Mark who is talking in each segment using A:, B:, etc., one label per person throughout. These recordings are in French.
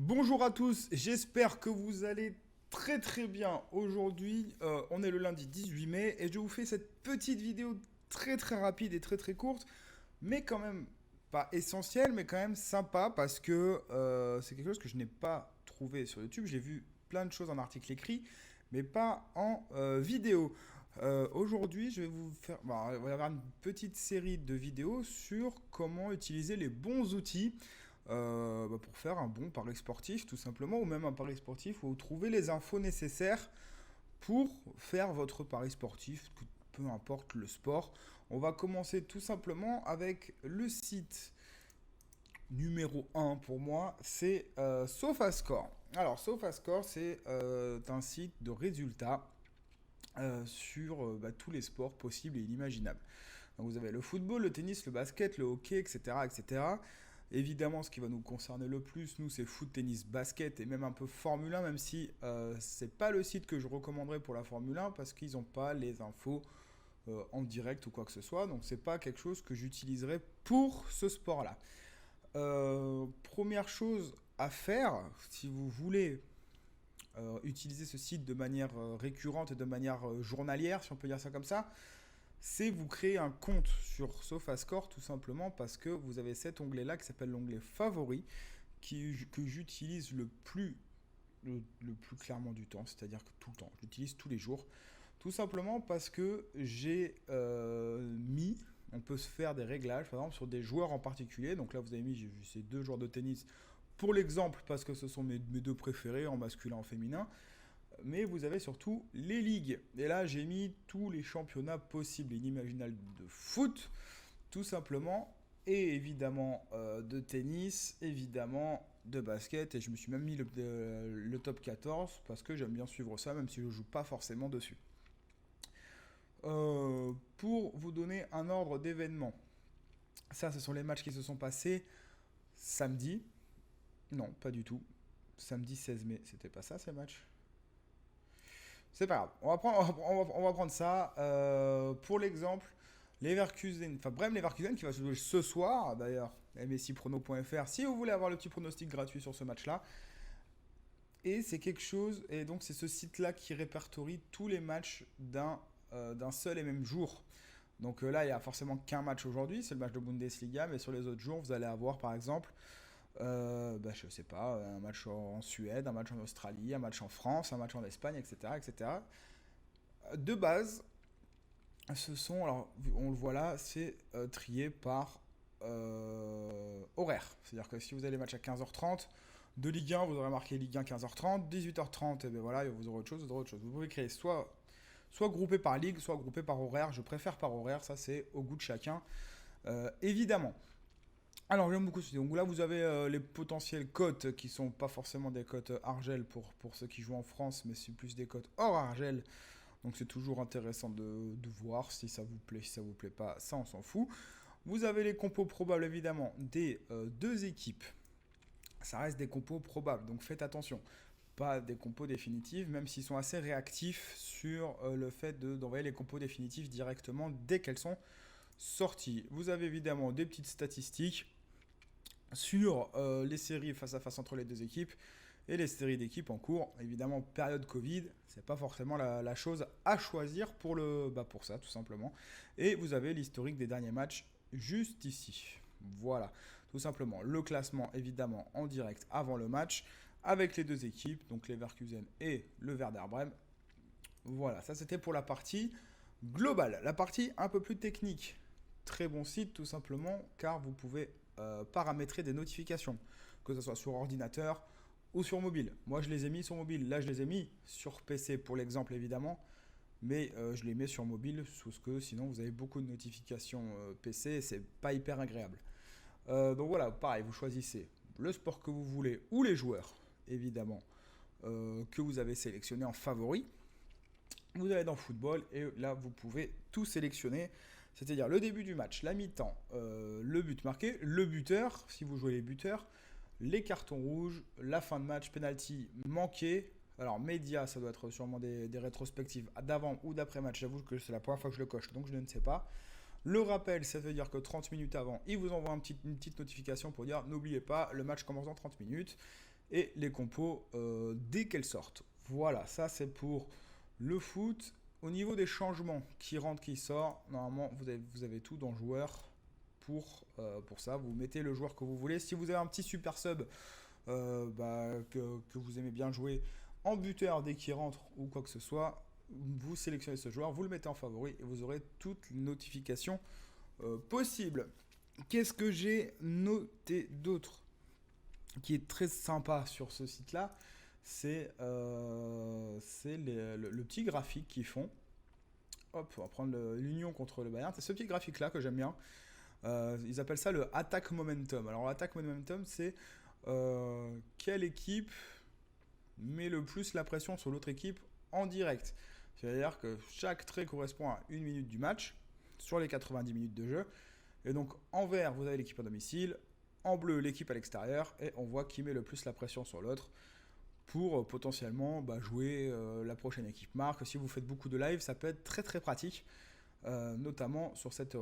A: Bonjour à tous, j'espère que vous allez très très bien. Aujourd'hui, on est le lundi 18 mai et je vous fais cette petite vidéo très très rapide et très très courte, mais quand même pas essentielle, mais quand même sympa parce que c'est quelque chose que je n'ai pas trouvé sur YouTube. J'ai vu plein de choses en article écrit, mais pas en vidéo. Aujourd'hui, je vais vous faire, bon, il va y avoir une petite série de vidéos sur comment utiliser les bons outils pour faire un bon pari sportif, tout simplement, ou même un pari sportif où vous trouvez les infos nécessaires pour faire votre pari sportif, peu importe le sport. On va commencer tout simplement avec le site numéro un pour moi, c'est SofaScore. Alors, SofaScore, c'est un site de résultats sur tous les sports possibles et inimaginables. Donc, vous avez le football, le tennis, le basket, le hockey, etc., etc. Évidemment, ce qui va nous concerner le plus, nous, c'est foot, tennis, basket et même un peu Formule 1, même si c'est pas le site que je recommanderais pour la Formule 1 parce qu'ils n'ont pas les infos en direct ou quoi que ce soit. Donc, c'est pas quelque chose que j'utiliserais pour ce sport-là. Première chose à faire, si vous voulez utiliser ce site de manière récurrente et de manière journalière, si on peut dire ça comme ça, c'est vous créer un compte sur SofaScore tout simplement parce que vous avez cet onglet-là qui s'appelle l'onglet Favoris que j'utilise le plus clairement du temps, c'est-à-dire que tout le temps, je l'utilise tous les jours, tout simplement parce que j'ai mis, on peut se faire des réglages par exemple sur des joueurs en particulier, donc là vous avez mis, j'ai vu ces deux joueurs de tennis pour l'exemple parce que ce sont mes deux préférés en masculin et en féminin, mais vous avez surtout les ligues. Et là, j'ai mis tous les championnats possibles et inimaginables de foot, tout simplement, et évidemment de tennis, évidemment de basket, et je me suis même mis le top 14 parce que j'aime bien suivre ça, même si je ne joue pas forcément dessus. Pour vous donner un ordre d'événements, ça, ce sont les matchs qui se sont passés samedi. Non, pas du tout. Samedi 16 mai, c'était pas ça ces matchs. C'est pas grave. On va prendre ça. Pour l'exemple, Leverkusen, enfin Brême-Leverkusen qui va se jouer ce soir, d'ailleurs, msiprono.fr, si vous voulez avoir le petit pronostic gratuit sur ce match-là. Et c'est quelque chose, et donc c'est ce site-là qui répertorie tous les matchs d'un seul et même jour. Donc là, il n'y a forcément qu'un match aujourd'hui, c'est le match de Bundesliga, mais sur les autres jours, vous allez avoir par exemple je sais pas, un match en Suède, un match en Australie, un match en France, un match en Espagne, etc. etc. De base, ce sont, alors on le voit là, c'est trié par horaire. C'est-à-dire que si vous avez les matchs à 15h30, de Ligue 1, vous aurez marqué Ligue 1 15h30, 18h30, et bien voilà, vous aurez autre chose, vous aurez autre chose. Vous pouvez créer soit groupé par ligue, soit groupé par horaire. Je préfère par horaire, ça c'est au goût de chacun, évidemment. Alors, j'aime beaucoup ce Donc là, vous avez les potentielles cotes qui sont pas forcément des cotes Argel pour ceux qui jouent en France, mais c'est plus des cotes hors Argel. Donc c'est toujours intéressant de voir si ça vous plaît, si ça vous plaît pas, ça on s'en fout. Vous avez les compos probables évidemment des deux équipes. Ça reste des compos probables, donc faites attention. Pas des compos définitives, même s'ils sont assez réactifs sur le fait d'envoyer les compos définitives directement dès qu'elles sont sorties. Vous avez évidemment des petites statistiques sur les séries face à face entre les deux équipes et les séries d'équipes en cours. Évidemment, période Covid, c'est pas forcément la chose à choisir pour ça, tout simplement. Et vous avez l'historique des derniers matchs juste ici. Voilà, tout simplement. Le classement, évidemment, en direct avant le match, avec les deux équipes, donc Leverkusen et le Werder Brême. Voilà, ça c'était pour la partie globale. La partie un peu plus technique. Très bon site, tout simplement, car vous pouvez paramétrer des notifications, que ce soit sur ordinateur ou sur mobile. Moi, je les ai mis sur mobile. Là, je les ai mis sur PC pour l'exemple, évidemment. Mais je les mets sur mobile, parce que sinon, vous avez beaucoup de notifications PC et c'est pas hyper agréable. Donc voilà, pareil, vous choisissez le sport que vous voulez ou les joueurs, évidemment, que vous avez sélectionné en favori. Vous allez dans football et là, vous pouvez tout sélectionner. C'est-à-dire le début du match, la mi-temps, le but marqué, le buteur, si vous jouez les buteurs, les cartons rouges, la fin de match, penalty manqué. Alors média, ça doit être sûrement des rétrospectives d'avant ou d'après match. J'avoue que c'est la première fois que je le coche, donc je ne sais pas. Le rappel, ça veut dire que 30 minutes avant, il vous envoie une petite notification pour dire n'oubliez pas, le match commence dans 30 minutes. et les compos dès qu'elles sortent. Voilà, ça c'est pour le foot. Au niveau des changements qui rentrent, qui sortent, normalement vous avez tout dans joueur pour ça. Vous mettez le joueur que vous voulez. Si vous avez un petit super sub que vous aimez bien jouer en buteur dès qu'il rentre ou quoi que ce soit, vous sélectionnez ce joueur, vous le mettez en favori et vous aurez toutes les notifications possibles. Qu'est-ce que j'ai noté d'autre qui est très sympa sur ce site-là? C'est le petit graphique qu'ils font. Hop, on va prendre l'Union contre le Bayern. C'est ce petit graphique-là que j'aime bien. Ils appellent ça le Attack Momentum. Alors, l'Attack Momentum, c'est quelle équipe met le plus la pression sur l'autre équipe en direct. C'est-à-dire que chaque trait correspond à 1 minute du match sur les 90 minutes de jeu. Et donc, en vert, vous avez l'équipe à domicile. En bleu, l'équipe à l'extérieur. Et on voit qui met le plus la pression sur l'autre pour potentiellement jouer la prochaine équipe marque. Si vous faites beaucoup de live, ça peut être très très pratique. Notamment sur cette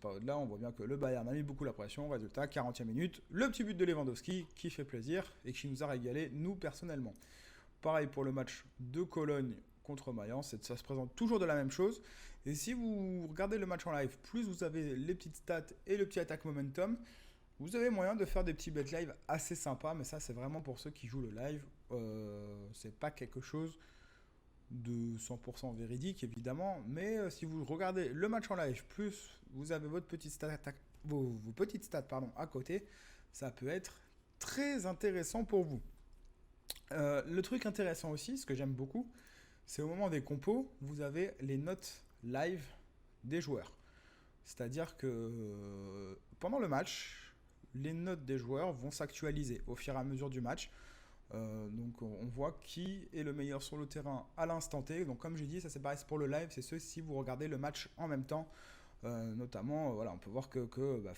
A: période-là, on voit bien que le Bayern a mis beaucoup la pression. Résultat, 40e minute, le petit but de Lewandowski qui fait plaisir et qui nous a régalé, nous personnellement. Pareil pour le match de Cologne contre Mayence, ça se présente toujours de la même chose. Et si vous regardez le match en live, plus vous avez les petites stats et le petit attack momentum, vous avez moyen de faire des petits bet live assez sympas, mais ça c'est vraiment pour ceux qui jouent le live. C'est pas quelque chose de 100% véridique évidemment, mais si vous regardez le match en live, plus vous avez vos petites stats à côté, ça peut être très intéressant pour vous. Le truc intéressant aussi, ce que j'aime beaucoup, c'est au moment des compos, vous avez les notes live des joueurs. C'est-à-dire que pendant le match, les notes des joueurs vont s'actualiser au fur et à mesure du match. Donc on voit qui est le meilleur sur le terrain à l'instant T. Donc comme j'ai dit, ça c'est pareil pour le live, c'est ceux si vous regardez le match en même temps. Notamment, voilà, on peut voir que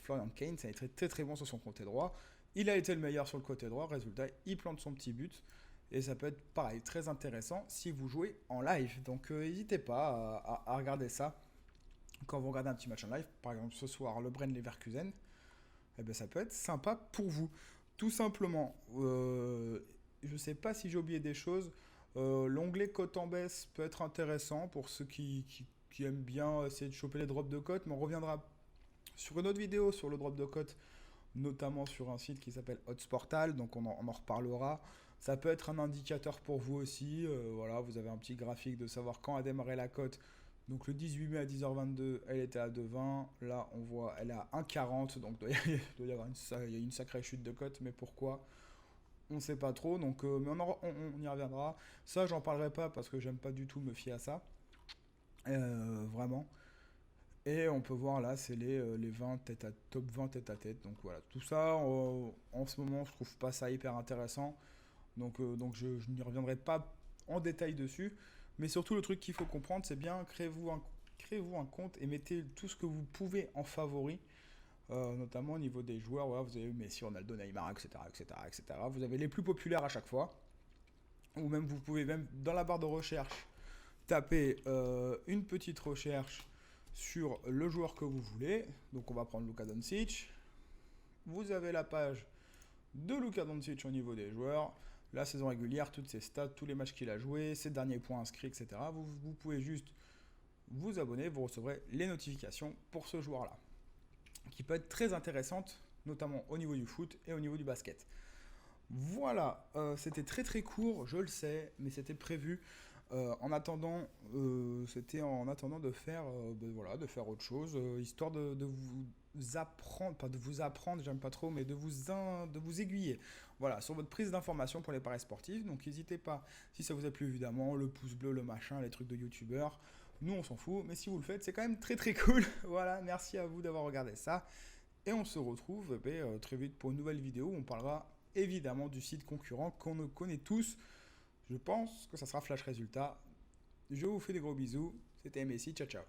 A: Florian Kainz a été très très bon sur son côté droit. Il a été le meilleur sur le côté droit. Résultat, il plante son petit but. Et ça peut être pareil, très intéressant si vous jouez en live. Donc n'hésitez pas à regarder ça quand vous regardez un petit match en live. Par exemple ce soir, le Brenn Leverkusen. Ça peut être sympa pour vous. Tout simplement, je ne sais pas si j'ai oublié des choses. L'onglet cote en baisse peut être intéressant pour ceux qui aiment bien essayer de choper les drops de cote, mais on reviendra sur une autre vidéo sur le drop de cote, notamment sur un site qui s'appelle Odds donc on en reparlera. Ça peut être un indicateur pour vous aussi. Voilà, vous avez un petit graphique de savoir quand a démarré la cote. Donc le 18 mai à 10h22, elle était à 2,20. Là, on voit, elle est à 1,40. Donc il doit y avoir une sacrée chute de cote. Mais pourquoi? On ne sait pas trop. Donc, mais on y reviendra. Ça, j'en parlerai pas parce que j'aime pas du tout me fier à ça. Vraiment. Et on peut voir là, c'est les 20 top 20 tête à tête. Donc voilà, tout ça, en ce moment, je trouve pas ça hyper intéressant. Donc je n'y reviendrai pas en détail dessus. Mais surtout, le truc qu'il faut comprendre, c'est bien, créez-vous un compte et mettez tout ce que vous pouvez en favori. Notamment au niveau des joueurs, voilà, vous avez Messi, Ronaldo, Neymar, etc., etc., etc. Vous avez les plus populaires à chaque fois. Ou même, vous pouvez même, dans la barre de recherche, taper une petite recherche sur le joueur que vous voulez. Donc on va prendre Luka Doncic. Vous avez la page de Luka Doncic au niveau des joueurs, la saison régulière, toutes ses stats, tous les matchs qu'il a joués, ses derniers points inscrits, etc. Vous pouvez juste vous abonner, vous recevrez les notifications pour ce joueur-là, qui peut être très intéressante, notamment au niveau du foot et au niveau du basket. Voilà, c'était très très court, je le sais, mais c'était prévu. En attendant de faire, de faire autre chose, histoire de vous apprendre, pas de vous apprendre, j'aime pas trop, mais de vous aiguiller. Voilà, sur votre prise d'information pour les paris sportifs. Donc n'hésitez pas, si ça vous a plu évidemment, le pouce bleu, le machin, les trucs de youtubeurs. Nous on s'en fout, mais si vous le faites, c'est quand même très très cool. Voilà, merci à vous d'avoir regardé ça. Et on se retrouve très vite pour une nouvelle vidéo où on parlera évidemment du site concurrent qu'on connaît tous. Je pense que ça sera Flash Résultat. Je vous fais des gros bisous. C'était Messi. Ciao, ciao.